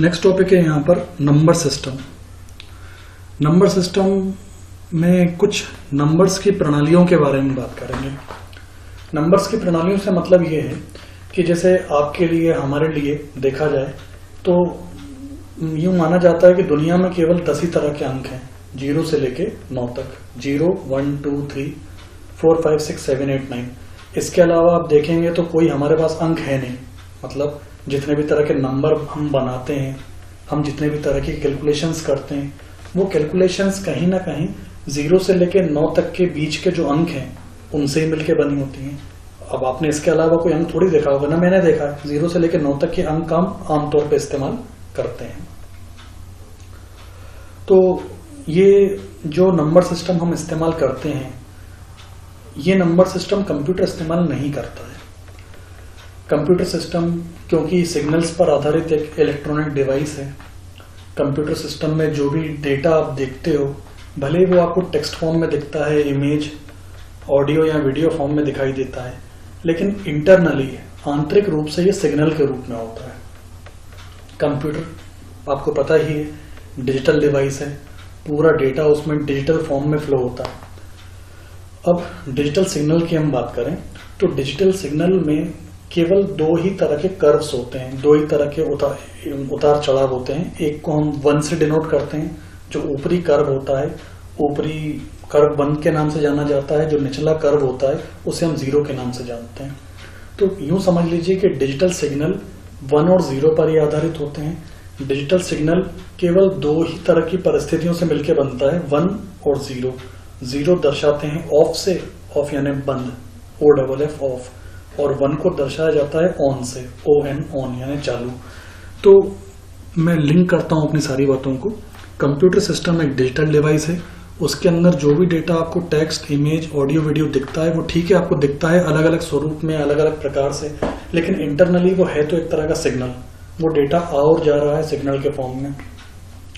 Next topic है यहाँ पर नंबर सिस्टम। नंबर सिस्टम में कुछ नंबर्स की प्रणालियों के बारे में बात करेंगे। नंबर्स की प्रणालियों से मतलब ये है कि जैसे आपके लिए हमारे लिए देखा जाए तो यूं माना जाता है कि दुनिया में केवल 10 ही तरह के अंक हैं, 0 से लेके 9 तक। 0, 1, 2, 3, 4, 5, 6, 7, 8, 9। इसके अलावा आप देखेंगे तो कोई हमारे पास अंक है नहीं। मतलब जितने भी तरह के नंबर हम बनाते हैं, हम जितने भी तरह की कैलकुलेशंस करते हैं, वो कैलकुलेशंस कहीं ना कहीं 0 से लेके 9 तक के बीच के जो अंक हैं उनसे ही मिलके बनी होती हैं। अब आपने इसके अलावा कोई अंक थोड़ी देखा होगा ना, मैंने देखा है 0 से लेके 9 तक के अंक हम आमतौर पर इस्तेमाल करते हैं। तो ये जो नंबर सिस्टम हम इस्तेमाल करते हैं, ये नंबर सिस्टम कंप्यूटर इस्तेमाल नहीं करता है। कंप्यूटर सिस्टम क्योंकि सिग्नल्स पर आधारित एक इलेक्ट्रॉनिक डिवाइस है, कंप्यूटर सिस्टम में जो भी डेटा आप देखते हो, भले वो आपको टेक्स्ट फॉर्म में दिखता है, इमेज, ऑडियो या वीडियो फॉर्म में दिखाई देता है, लेकिन इंटरनली आंतरिक रूप से ये सिग्नल के रूप में होता है। कंप्यूटर आपको पता ही है, डिजिटल डिवाइस है, पूरा डेटा उसमें डिजिटल फॉर्म में फ्लो होता है। अब डिजिटल सिग्नल की हम बात करें तो डिजिटल सिग्नल में केवल 2 ही तरह के कर्व्स होते हैं, 2 ही तरह के उतार चढ़ाव होते हैं। एक को हम 1 से डिनोट करते हैं, जो ऊपरी कर्व होता है, ऊपरी कर्व 1 के नाम से जाना जाता है। जो निचला कर्व होता है उसे हम 0 के नाम से जानते हैं। तो यूं समझ लीजिए कि डिजिटल सिग्नल 1 और 0 पर ही आधारित होते हैं। डिजिटल सिग्नल केवल 2 ही तरह की परिस्थितियों से मिलकर बनता है, 1 और 0। 0 दर्शाते हैं ऑफ से, ऑफ यानी बंद, OFF ऑफ, और 1 को दर्शाया जाता है ऑन से, ON ऑन यानी चालू। तो मैं लिंक करता हूं अपनी सारी बातों को। कंप्यूटर सिस्टम एक डिजिटल डिवाइस है, उसके अंदर जो भी डेटा आपको टेक्स्ट, इमेज, ऑडियो, वीडियो दिखता है वो ठीक है, आपको दिखता है अलग अलग स्वरूप में, अलग अलग प्रकार से, लेकिन इंटरनली वो है तो एक तरह का सिग्नल। वो डेटा आ और जा रहा है सिग्नल के फॉर्म में।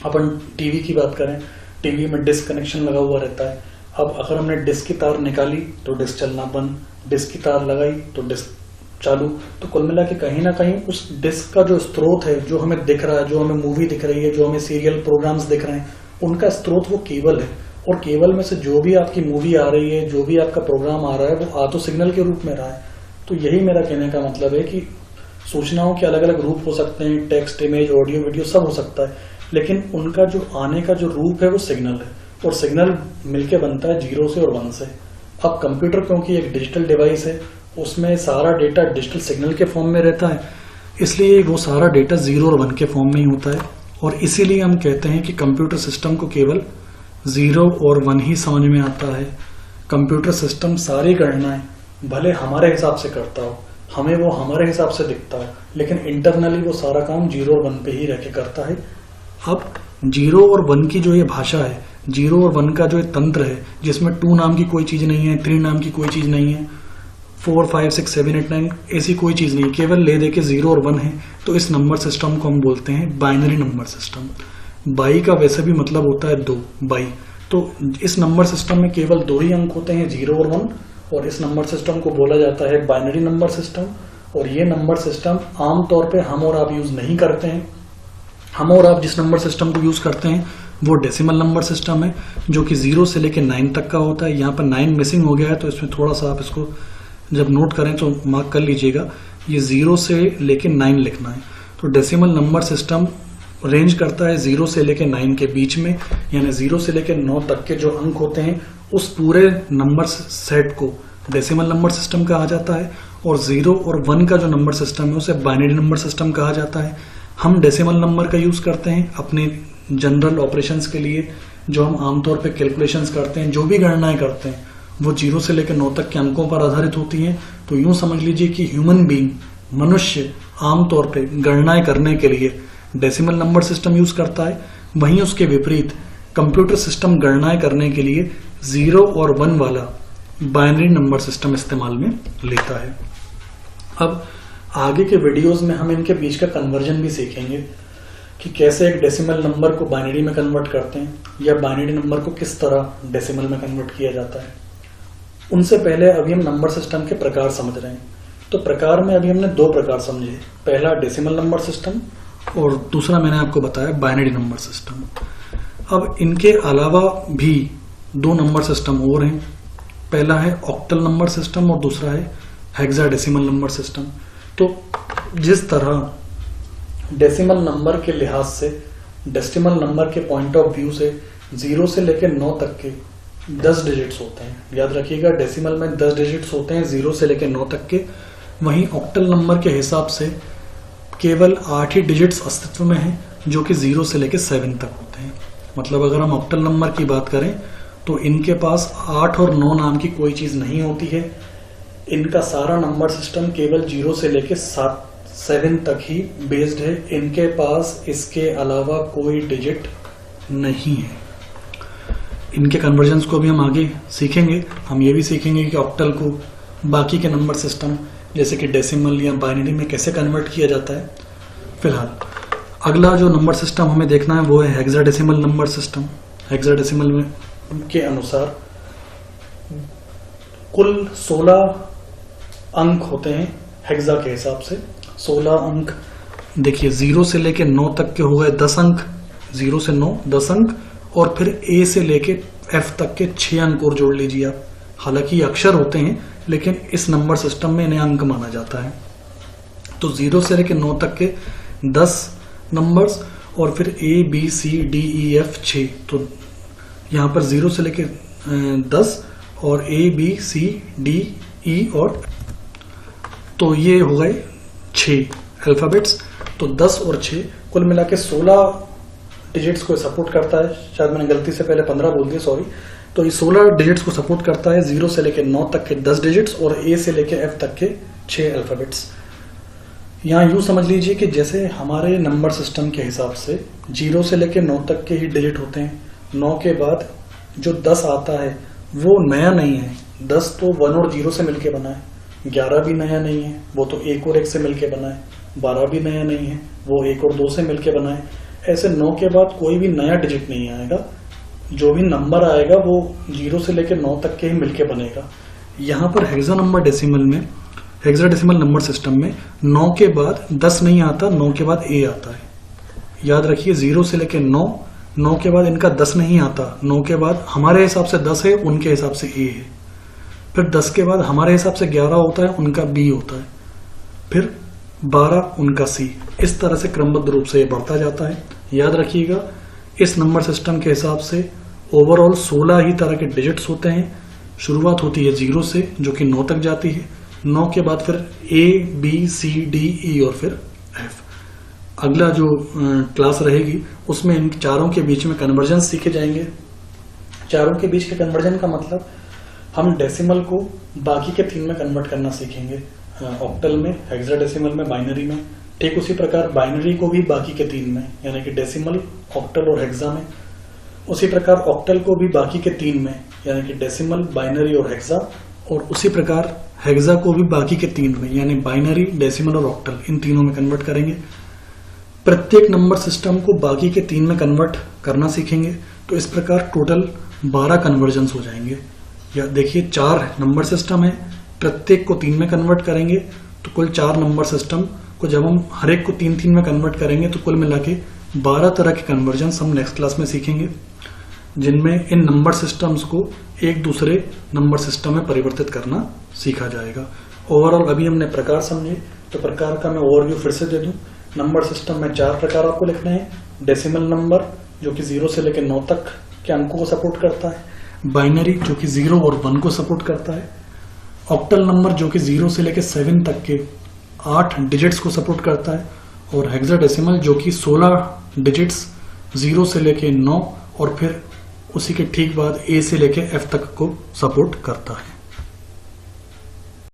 अपन टीवी की बात करें, टीवी में डिस्क कनेक्शन लगा हुआ रहता है। अब अगर हमने डिस्क की तार निकाली तो डिस्क चलना बंद, डिस्क की तार लगाई तो डिस्क चालू। तो कुल मिला के कहीं ना कहीं उस डिस्क का जो स्रोत है, जो हमें दिख रहा है, जो हमें मूवी दिख रही है, जो हमें सीरियल प्रोग्राम्स दिख रहे हैं, उनका स्रोत वो केबल है। और केबल में से जो भी आपकी मूवी आ रही है, जो भी आपका प्रोग्राम आ रहा है, वो आ तो सिग्नल के रूप में रहा है। तो यही मेरा कहने का मतलब है कि सूचनाओं के अलग अलग रूप हो सकते हैं, टेक्स्ट, इमेज, ऑडियो, वीडियो सब हो सकता है, लेकिन उनका जो आने का जो रूप है वो सिग्नल है। और सिग्नल मिलके बनता है 0 से और 1 से। अब कंप्यूटर क्योंकि एक डिजिटल डिवाइस है, उसमें सारा डेटा डिजिटल सिग्नल के फॉर्म में रहता है, इसलिए वो सारा डेटा 0 और 1 के फॉर्म में ही होता है। और इसीलिए हम कहते हैं कि कंप्यूटर सिस्टम को केवल 0 और 1 ही समझ में आता है। कंप्यूटर सिस्टम सारी गणनाएं भले हमारे हिसाब से करता हो, हमें वो हमारे हिसाब से दिखता हो, लेकिन इंटरनली वो सारा काम 0 और 1 पे ही रह के करता है। अब 0 और 1 की जो ये भाषा है, 0 और 1 का जो ये तंत्र है, जिसमें 2 नाम की कोई चीज नहीं है, 3 नाम की कोई चीज नहीं है, 4, 5, 6, 7, 8, 9 ऐसी कोई चीज नहीं, केवल ले दे के 0 और 1 है। तो इस नंबर सिस्टम को हम बोलते हैं बाइनरी नंबर सिस्टम। बाई का वैसे भी मतलब होता है 2, बाई। तो इस नंबर सिस्टम में केवल 2 ही अंक होते हैं, 0 और 1, और इस नंबर सिस्टम को बोला जाता है बाइनरी नंबर सिस्टम। और ये नंबर सिस्टम आमतौर पर हम और आप यूज नहीं करते हैं। हम और आप जिस नंबर सिस्टम को यूज करते हैं वो डेसिमल नंबर सिस्टम है, जो कि 0 से लेकर 9 तक का होता है। यहाँ पर 9 मिसिंग हो गया है, तो इसमें थोड़ा सा आप इसको जब नोट करें तो मार्क कर लीजिएगा, ये 0 से लेकर 9 लिखना है। तो डेसिमल नंबर सिस्टम रेंज करता है 0 से लेकर 9 के बीच में, यानी 0 से लेकर 9 तक के जो अंक होते हैं उस पूरे नंबर सेट को डेसिमल नंबर सिस्टम कहा जाता है। और 0 और 1 का जो नंबर सिस्टम है उसे बाइनरी नंबर सिस्टम कहा जाता है। हम डेसिमल नंबर का यूज करते हैं अपने जनरल ऑपरेशंस के लिए, जो हम आमतौर पे कैलकुलेशंस करते हैं, जो भी गणनाएं करते हैं वो 0 से लेकर 9 तक के अंकों पर आधारित होती हैं। तो यूं समझ लीजिए कि ह्यूमन बीइंग, मनुष्य आमतौर पे गणनाएं करने के लिए डेसिमल नंबर सिस्टम यूज करता है। वहीं उसके विपरीत कंप्यूटर सिस्टम गणनाएं करने के लिए 0 और 1 वाला बाइनरी नंबर सिस्टम इस्तेमाल में लेता है। अब आगे के वीडियोस में हम इनके बीच का कन्वर्जन भी सीखेंगे कि कैसे एक डेसिमल नंबर को बाइनरी में कन्वर्ट करते हैं, या बाइनरी नंबर को किस तरह डेसिमल में कन्वर्ट किया जाता है। उनसे पहले अभी हम नंबर सिस्टम के प्रकार समझ रहे हैं। तो प्रकार में अभी हमने 2 प्रकार समझे, पहला डेसिमल नंबर सिस्टम और दूसरा मैंने आपको बताया बाइनरी नंबर सिस्टम। अब इनके अलावा भी 2 नंबर सिस्टम और हैं। पहला है ऑक्टल नंबर सिस्टम और दूसरा है हेक्साडेसिमल नंबर सिस्टम। तो जिस तरह डेसिमल नंबर के लिहाज से, डेसिमल नंबर के पॉइंट ऑफ व्यू से 0 से लेकर 9 तक के 10 डिजिट्स होते हैं। याद रखिएगा, डेसिमल में 10 डिजिट्स होते हैं 0 से लेकर 9 तक के। वहीं ऑक्टल नंबर के हिसाब से केवल 8 ही डिजिट्स अस्तित्व में हैं, जो कि 0 से लेकर 7 तक होते हैं। मतलब अगर हम ऑक्टल नंबर की बात करें तो इनके पास 8 और 9 नाम की कोई चीज नहीं होती है। इनका सारा नंबर सिस्टम केवल 0 से लेकर 7 तक ही बेस्ड है। इनके पास इसके अलावा कोई डिजिट नहीं है। इनके कन्वर्जन्स को भी हम आगे सीखेंगे। हम ये भी सीखेंगे कि ऑक्टल को बाकी के नंबर सिस्टम जैसे कि डेसिमल या बाइनरी में कैसे कन्वर्ट किया जाता है। फिलहाल अगला जो नंबर सिस्टम हमें देखना है वो है हेक्साडेसिमल नंबर सिस्टम। हेक्साडेसिमल में के अनुसार कुल 16 अंक होते हैं हेक्सा के हिसाब से। 16 अंक देखिए, 0 से लेके 9 तक के हो गए 10 अंक, 0 से 9 10 अंक, और फिर ए से लेके एफ तक के 6 अंक और जोड़ लीजिए आप। हालांकि ये अक्षर होते हैं लेकिन इस नंबर सिस्टम में इन्हें अंक माना जाता है। तो 0 से लेके 9 तक के 10 नंबर्स और फिर A B C D E F 6। तो यहाँ पर 0 से लेके 10 और ए बी सी डी ई और तो ये हो गए 6 अल्फाबेट्स। तो 10 और 6 कुल मिला के 16 डिजिट्स को सपोर्ट करता है। शायद मैंने गलती से पहले 15 बोल दिया, सॉरी। तो ये 16 डिजिट्स को सपोर्ट करता है। 0 से लेके 9 तक के 10 डिजिट्स और ए से लेके एफ तक के 6 अल्फाबेट्स। यहाँ यूं समझ लीजिए कि जैसे हमारे नंबर सिस्टम के हिसाब से 0 से लेके 9 तक के ही डिजिट होते हैं। 9 के बाद जो 10 आता है वो नया नहीं है। 10 तो 1 और 0 से मिलके बना है। 11 भी नया नहीं है, वो तो 1 और 1 से मिलके बना है। 12 भी नया नहीं है, वो 1 और 2 से मिलके बना है। ऐसे 9 के बाद कोई भी नया डिजिट नहीं आएगा। जो भी नंबर आएगा वो 0 से लेकर 9 तक के ही मिलके बनेगा। यहाँ पर हेक्साडेसिमल नंबर सिस्टम में 9 के बाद 10 नहीं आता, 9 के बाद ए आता है। याद रखिए, 0 से लेकर 9 के बाद इनका 10 नहीं आता। 9 के बाद हमारे हिसाब से 10 है, उनके हिसाब से ए है। फिर 10 के बाद हमारे हिसाब से 11 होता है, उनका बी होता है। फिर 12 उनका सी। इस तरह से क्रमबद्ध रूप से ये बढ़ता जाता है। याद रखिएगा, इस नंबर सिस्टम के हिसाब से ओवरऑल 16 ही तरह के डिजिट्स होते हैं। शुरुआत होती है 0 से, जो कि 9 तक जाती है। 9 के बाद फिर ए बी सी डी ई और फिर एफ। अगला जो क्लास रहेगी उसमें इन चारों के बीच में कन्वर्जन सीखे जाएंगे। चारों के बीच के कन्वर्जन का मतलब हम डेसिमल को बाकी के 3 में कन्वर्ट करना सीखेंगे। ऑक्टल में, हेक्साडेसिमल में, बाइनरी में। ठीक उसी प्रकार बाइनरी को भी बाकी के 3 में, यानी कि डेसिमल, ऑक्टल और हेक्सा में। उसी प्रकार ऑक्टल को भी बाकी के 3 में, यानी कि डेसिमल, बाइनरी और हेक्सा। और उसी प्रकार हेक्सा को भी बाकी के 3 में, यानी बाइनरी, डेसिमल और ऑक्टल, इन तीनों में कन्वर्ट करेंगे। प्रत्येक नंबर सिस्टम को बाकी के 3 में कन्वर्ट करना सीखेंगे। तो इस प्रकार टोटल 12 कन्वर्जन्स हो जाएंगे। या देखिए, 4 नंबर सिस्टम है, प्रत्येक को 3 में कन्वर्ट करेंगे तो कुल 4 नंबर सिस्टम को जब हम हर एक को 3-3 में कन्वर्ट करेंगे तो कुल मिला के 12 तरह के कन्वर्जन्स हम नेक्स्ट क्लास में सीखेंगे, जिनमें इन नंबर सिस्टम्स को एक दूसरे नंबर सिस्टम में परिवर्तित करना सीखा जाएगा। ओवरऑल अभी हमने प्रकार समझे, तो प्रकार का मैं ओवरव्यू फिर से दे दूं। नंबर सिस्टम में 4 प्रकार आपको लिखने हैं। डेसिमल नंबर, जो कि 0 से लेकर 9 तक के अंकों को सपोर्ट करता है। बाइनरी, जो कि 0 और 1 को सपोर्ट करता है। ऑक्टल नंबर, जो कि 0 से लेकर 7 तक के 8 डिजिट्स को सपोर्ट करता है। और हेक्साडेसिमल, जो कि 16 डिजिट्स 0 से लेकर 9 और फिर उसी के ठीक बाद ए से लेकर एफ तक को सपोर्ट करता है।